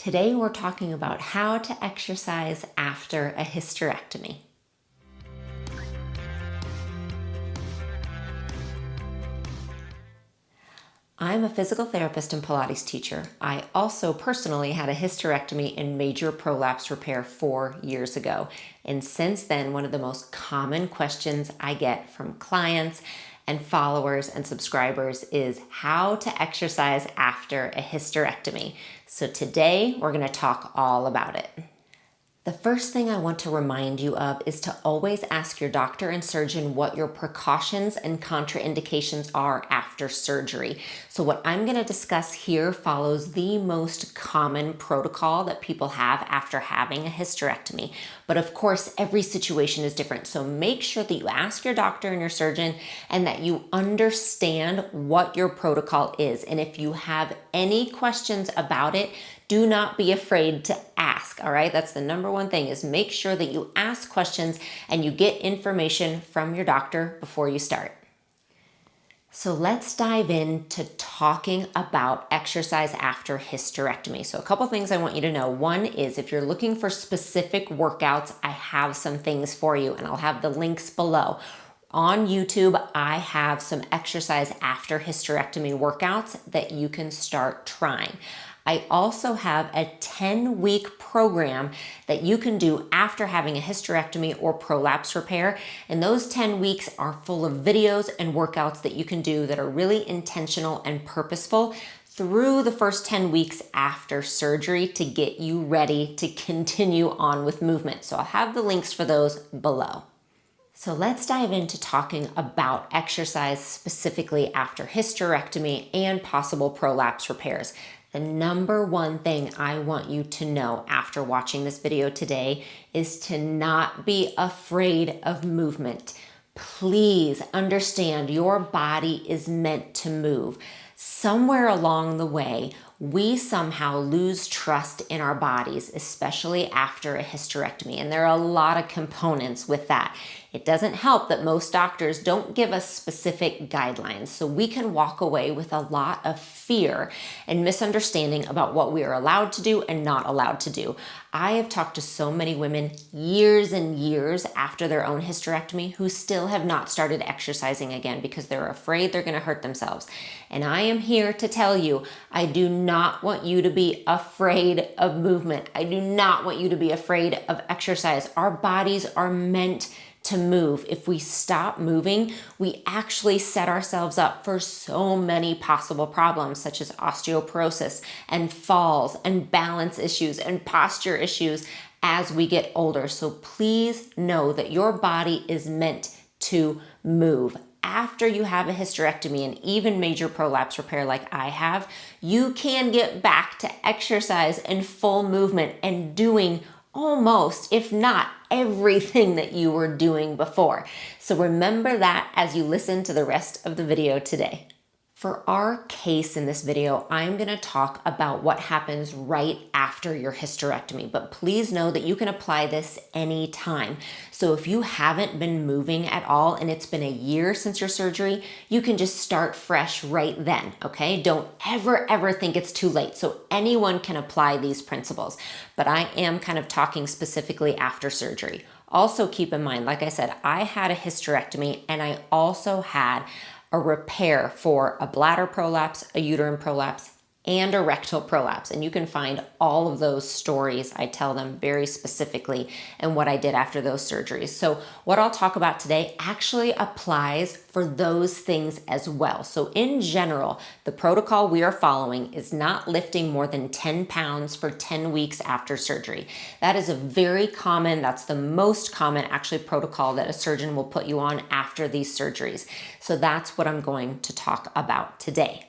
Today we're talking about how to exercise after a hysterectomy. I'm a physical therapist and Pilates teacher. I also personally had a hysterectomy and major prolapse repair 4 years ago. And since then, one of the most common questions I get from clients and followers and subscribers is how to exercise after a hysterectomy. So today we're going to talk all about it. The first thing I want to remind you of is to always ask your doctor and surgeon what your precautions and contraindications are after surgery. So what I'm going to discuss here follows the most common protocol that people have after having a hysterectomy. But of course, every situation is different. So make sure that you ask your doctor and your surgeon and that you understand what your protocol is. And if you have any questions about it, do not be afraid to ask, all right? That's the number one thing, is make sure that you ask questions and you get information from your doctor before you start. So let's dive into talking about exercise after hysterectomy. So a couple things I want you to know. One is if you're looking for specific workouts, I have some things for you and I'll have the links below. On YouTube, I have some exercise after hysterectomy workouts that you can start trying. I also have a 10-week program that you can do after having a hysterectomy or prolapse repair. And those 10 weeks are full of videos and workouts that you can do that are really intentional and purposeful through the first 10 weeks after surgery to get you ready to continue on with movement. So I'll have the links for those below. So let's dive into talking about exercise specifically after hysterectomy and possible prolapse repairs. The number one thing I want you to know after watching this video today is to not be afraid of movement. Please understand your body is meant to move. Somewhere along the way, we somehow lose trust in our bodies, especially after a hysterectomy. And there are a lot of components with that. It doesn't help that most doctors don't give us specific guidelines, so we can walk away with a lot of fear and misunderstanding about what we are allowed to do and not allowed to do. I have talked to so many women years and years after their own hysterectomy who still have not started exercising again because they're afraid they're going to hurt themselves. And I am here to tell you, I do not want you to be afraid of movement. I do not want you to be afraid of exercise. Our bodies are meant to move. If we stop moving, we actually set ourselves up for so many possible problems, such as osteoporosis and falls and balance issues and posture issues as we get older. So please know that your body is meant to move. After you have a hysterectomy and even major prolapse repair like I have, you can get back to exercise and full movement and doing almost, if not everything that you were doing before. So remember that as you listen to the rest of the video today. For our case in this video, I'm going to talk about what happens right after your hysterectomy, but please know that you can apply this anytime. So if you haven't been moving at all and it's been a year since your surgery, you can just start fresh right then, okay? Don't ever think it's too late. So anyone can apply these principles, but I am kind of talking specifically after surgery. Also keep in mind, like I said, I had a hysterectomy and I also had a repair for a bladder prolapse, a uterine prolapse, and a rectal prolapse. And you can find all of those stories. I tell them very specifically and what I did after those surgeries. So what I'll talk about today actually applies for those things as well. So in general, the protocol we are following is not lifting more than 10 pounds for 10 weeks after surgery. That is a very common, that's the most common actually protocol that a surgeon will put you on after these surgeries. So that's what I'm going to talk about today.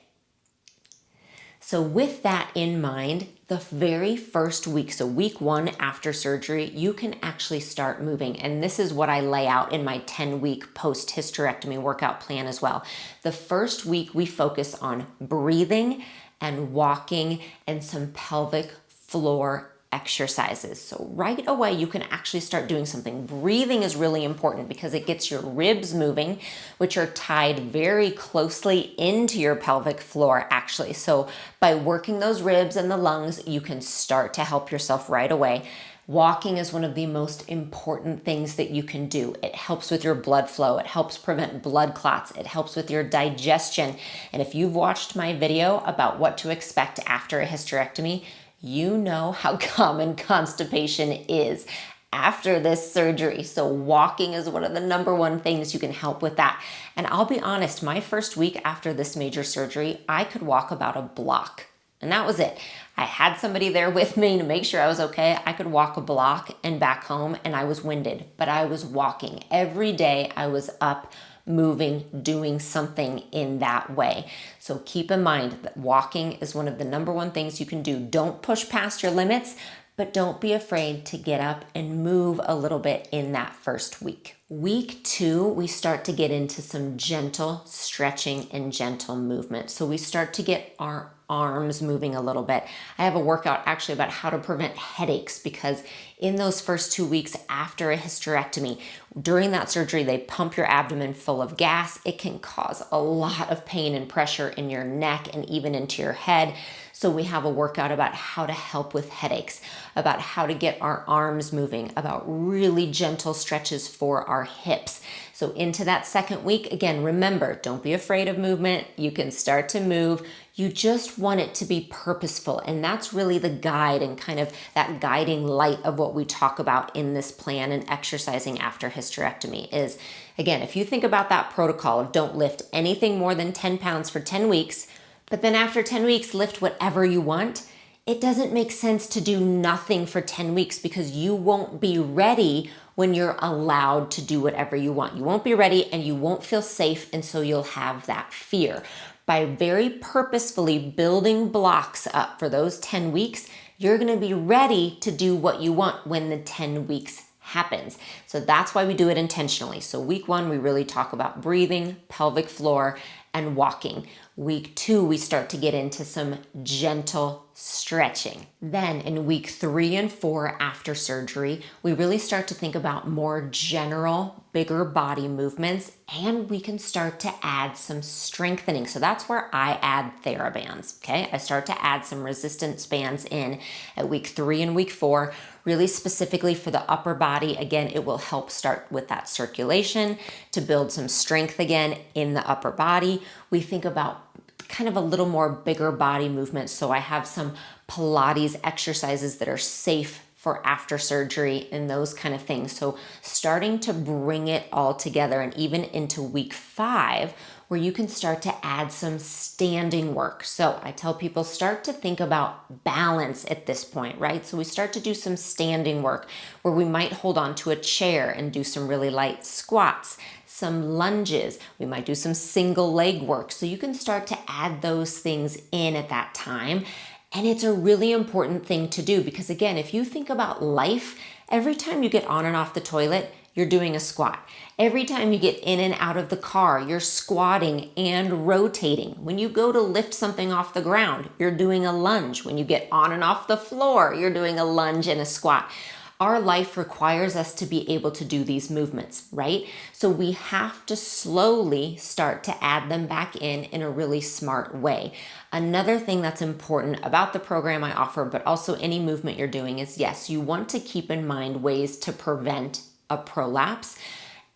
So with that in mind, the very first week, so week 1 after surgery, you can actually start moving. And this is what I lay out in my 10-week post-hysterectomy workout plan as well. The first week we focus on breathing and walking and some pelvic floor exercises. So right away, you can actually start doing something. Breathing is really important because it gets your ribs moving, which are tied very closely into your pelvic floor, actually. So by working those ribs and the lungs, you can start to help yourself right away. Walking is one of the most important things that you can do. It helps with your blood flow. It helps prevent blood clots. It helps with your digestion. And if you've watched my video about what to expect after a hysterectomy, you know how common constipation is after this surgery. So walking is one of the number one things you can help with that. And I'll be honest, my first week after this major surgery, I could walk about a block. And that was it. I had somebody there with me to make sure I was okay. I could walk a block and back home, and I was winded, but I was walking. Every day I was up, moving, doing something in that way. So keep in mind that walking is one of the number one things you can do. Don't push past your limits, but don't be afraid to get up and move a little bit in that first week. Week 2, we start to get into some gentle stretching and gentle movement. So we start to get our arms moving a little bit. I have a workout actually about how to prevent headaches, because in those first 2 weeks after a hysterectomy, during that surgery, they pump your abdomen full of gas. It can cause a lot of pain and pressure in your neck and even into your head. So we have a workout about how to help with headaches, about how to get our arms moving, about really gentle stretches for our hips. So into that second week, again, remember, don't be afraid of movement. You can start to move. You just want it to be purposeful. And that's really the guide and kind of that guiding light of what we talk about in this plan and exercising after hysterectomy is, again, if you think about that protocol of don't lift anything more than 10 pounds for 10 weeks, but then after 10 weeks, lift whatever you want, it doesn't make sense to do nothing for 10 weeks because you won't be ready when you're allowed to do whatever you want. You won't be ready and you won't feel safe, and so you'll have that fear. By very purposefully building blocks up for those 10 weeks, you're gonna be ready to do what you want when the 10 weeks happens. So that's why we do it intentionally. So week 1, we really talk about breathing, pelvic floor, and walking. Week 2, we start to get into some gentle stretching. Then in week 3 and 4 after surgery, we really start to think about more general, bigger body movements, and we can start to add some strengthening. So that's where I add TheraBands, okay? I start to add some resistance bands in at week 3 and week 4, really specifically for the upper body. Again, it will help start with that circulation to build some strength again in the upper body. We think about kind of a little more bigger body movement. So I have some Pilates exercises that are safe for after surgery and those kind of things. So starting to bring it all together, and even into week 5, where you can start to add some standing work. So I tell people, start to think about balance at this point, right? So we start to do some standing work where we might hold on to a chair and do some really light squats, some lunges. We might do some single leg work. So you can start to add those things in at that time. And it's a really important thing to do because, again, if you think about life, every time you get on and off the toilet, you're doing a squat. Every time you get in and out of the car, you're squatting and rotating. When you go to lift something off the ground, you're doing a lunge. When you get on and off the floor, you're doing a lunge and a squat. Our life requires us to be able to do these movements, right? So we have to slowly start to add them back in a really smart way. Another thing that's important about the program I offer, but also any movement you're doing, is yes, you want to keep in mind ways to prevent a prolapse.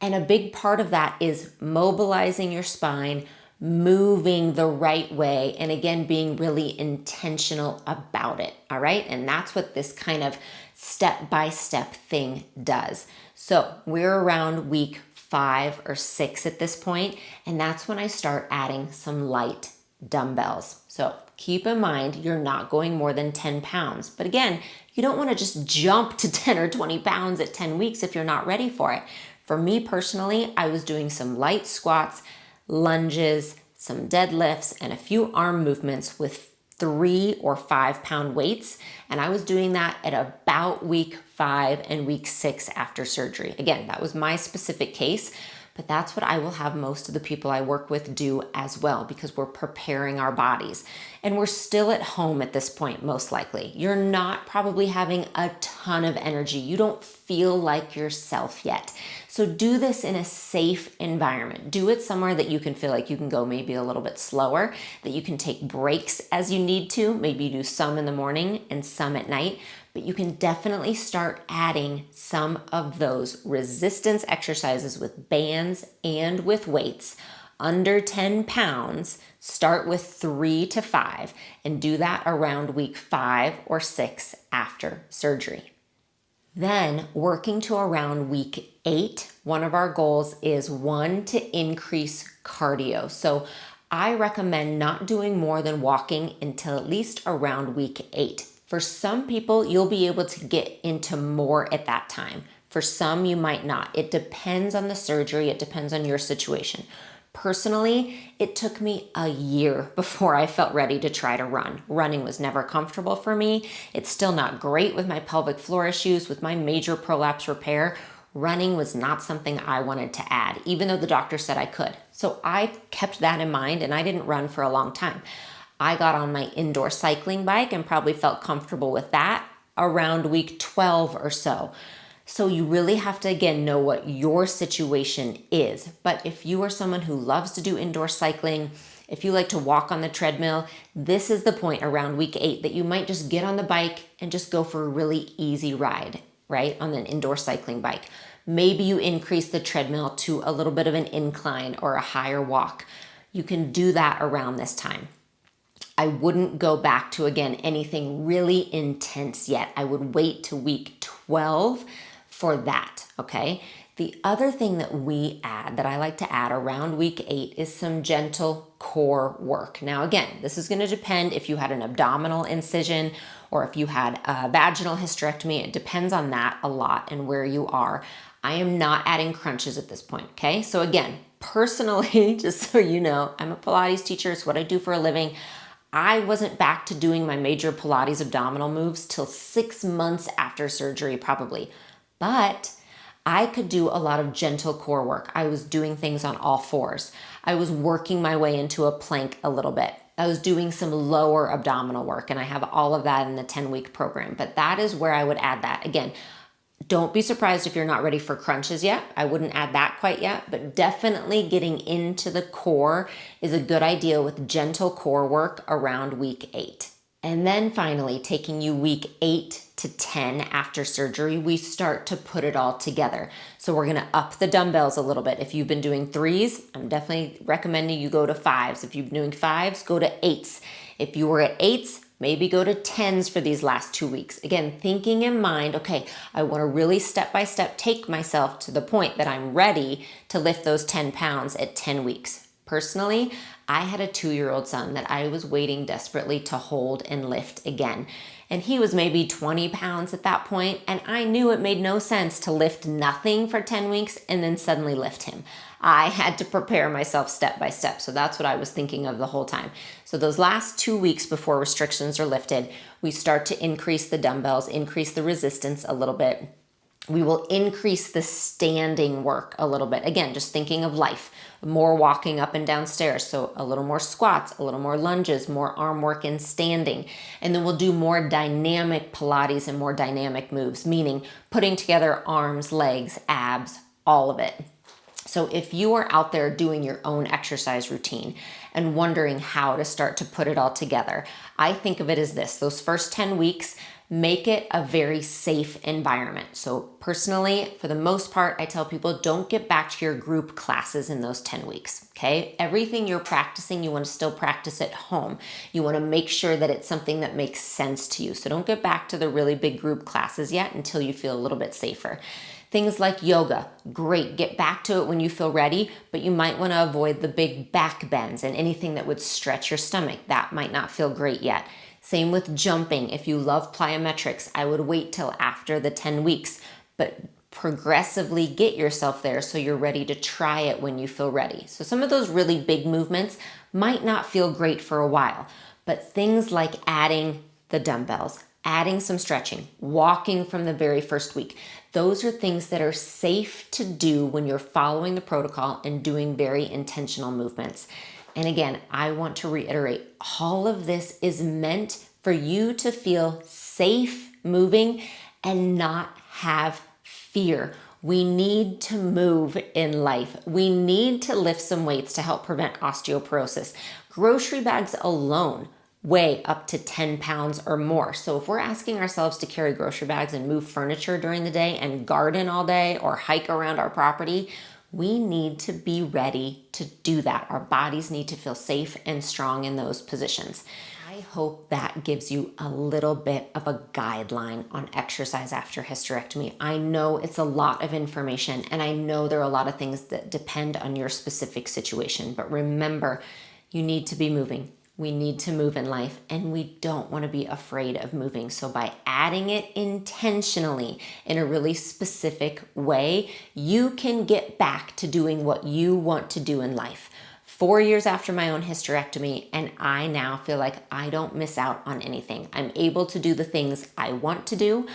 And a big part of that is mobilizing your spine, moving the right way, and again, being really intentional about it, all right? And that's what this kind of step-by-step thing does. So we're around week 5 or 6 at this point, and that's when I start adding some light dumbbells. So keep in mind, you're not going more than 10 pounds. But again, you don't want to just jump to 10 or 20 pounds at 10 weeks if you're not ready for it. For me personally, I was doing some light squats, lunges, some deadlifts, and a few arm movements with 3 or 5 pound weights. And I was doing that at about week 5 and week 6 after surgery. Again, that was my specific case, but that's what I will have most of the people I work with do as well, because we're preparing our bodies. And we're still at home at this point, most likely. You're not probably having a ton of energy. You don't feel like yourself yet. So do this in a safe environment. Do it somewhere that you can feel like you can go maybe a little bit slower, that you can take breaks as you need to. Maybe you do some in the morning and some at night, but you can definitely start adding some of those resistance exercises with bands and with weights under 10 pounds. Start with 3 to 5 and do that around week 5 or 6 after surgery. Then working to around week 8, one of our goals is to increase cardio. So I recommend not doing more than walking until at least around week 8. For some people, you'll be able to get into more at that time. For some, you might not. It depends on the surgery. It depends on your situation. Personally, it took me a year before I felt ready to try to run. Running was never comfortable for me. It's still not great with my pelvic floor issues, with my major prolapse repair. Running was not something I wanted to add, even though the doctor said I could. So I kept that in mind and I didn't run for a long time. I got on my indoor cycling bike and probably felt comfortable with that around week 12 or so. So you really have to, again, know what your situation is. But if you are someone who loves to do indoor cycling, if you like to walk on the treadmill, this is the point around week 8 that you might just get on the bike and just go for a really easy ride, right, on an indoor cycling bike. Maybe you increase the treadmill to a little bit of an incline or a higher walk. You can do that around this time. I wouldn't go back to, again, anything really intense yet. I would wait to week 12 for that, okay? The other thing that I like to add around week 8 is some gentle core work. Now, again, this is gonna depend if you had an abdominal incision or if you had a vaginal hysterectomy. It depends on that a lot and where you are. I am not adding crunches at this point, okay? So again, personally, just so you know, I'm a Pilates teacher. It's what I do for a living. I wasn't back to doing my major Pilates abdominal moves till 6 months after surgery, probably. But I could do a lot of gentle core work. I was doing things on all fours. I was working my way into a plank a little bit. I was doing some lower abdominal work, and I have all of that in the 10-week program. But that is where I would add that. Again, don't be surprised if you're not ready for crunches yet. I wouldn't add that quite yet, but definitely getting into the core is a good idea with gentle core work around week 8. And then finally, taking you week 8 to 10 after surgery, we start to put it all together. So we're gonna up the dumbbells a little bit. If you've been doing 3s, I'm definitely recommending you go to 5s. If you've been doing 5s, go to 8s. If you were at 8s, maybe go to 10s for these last 2 weeks. Again, thinking in mind, okay, I wanna really step-by-step take myself to the point that I'm ready to lift those 10 pounds at 10 weeks. Personally, I had a 2-year-old son that I was waiting desperately to hold and lift again. And he was maybe 20 pounds at that point, and I knew it made no sense to lift nothing for 10 weeks and then suddenly lift him. I had to prepare myself step by step. So that's what I was thinking of the whole time. So those last 2 weeks before restrictions are lifted, we start to increase the dumbbells, increase the resistance a little bit. We will increase the standing work a little bit. Again, just thinking of life, more walking up and down stairs. So a little more squats, a little more lunges, more arm work in standing. And then we'll do more dynamic Pilates and more dynamic moves, meaning putting together arms, legs, abs, all of it. So if you are out there doing your own exercise routine and wondering how to start to put it all together, I think of it as this: those first 10 weeks, make it a very safe environment. So personally, for the most part, I tell people don't get back to your group classes in those 10 weeks, okay? Everything you're practicing, you want to still practice at home. You want to make sure that it's something that makes sense to you. So don't get back to the really big group classes yet until you feel a little bit safer. Things like yoga, great, get back to it when you feel ready, but you might want to avoid the big back bends and anything that would stretch your stomach. That might not feel great yet. Same with jumping. If you love plyometrics, I would wait till after the 10 weeks, but progressively get yourself there so you're ready to try it when you feel ready. So some of those really big movements might not feel great for a while, but things like adding the dumbbells, adding some stretching, walking from the very first week, those are things that are safe to do when you're following the protocol and doing very intentional movements. And again, I want to reiterate, all of this is meant for you to feel safe moving and not have fear. We need to move in life. We need to lift some weights to help prevent osteoporosis. Grocery bags alone weigh up to 10 pounds or more. So if we're asking ourselves to carry grocery bags and move furniture during the day and garden all day or hike around our property, we need to be ready to do that. Our bodies need to feel safe and strong in those positions. I hope that gives you a little bit of a guideline on exercise after hysterectomy. I know it's a lot of information, and I know there are a lot of things that depend on your specific situation, but remember, you need to be moving. We need to move in life, and we don't want to be afraid of moving. So by adding it intentionally in a really specific way, you can get back to doing what you want to do in life. 4 years after my own hysterectomy, and I now feel like I don't miss out on anything. I'm able to do the things I want to do.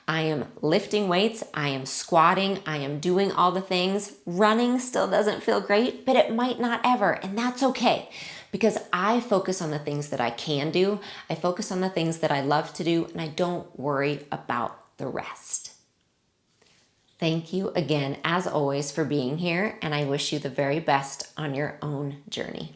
I am lifting weights, I am squatting, I am doing all the things. Running still doesn't feel great, but it might not ever, and that's okay. Because I focus on the things that I can do, I focus on the things that I love to do, and I don't worry about the rest. Thank you again, as always, for being here, and I wish you the very best on your own journey.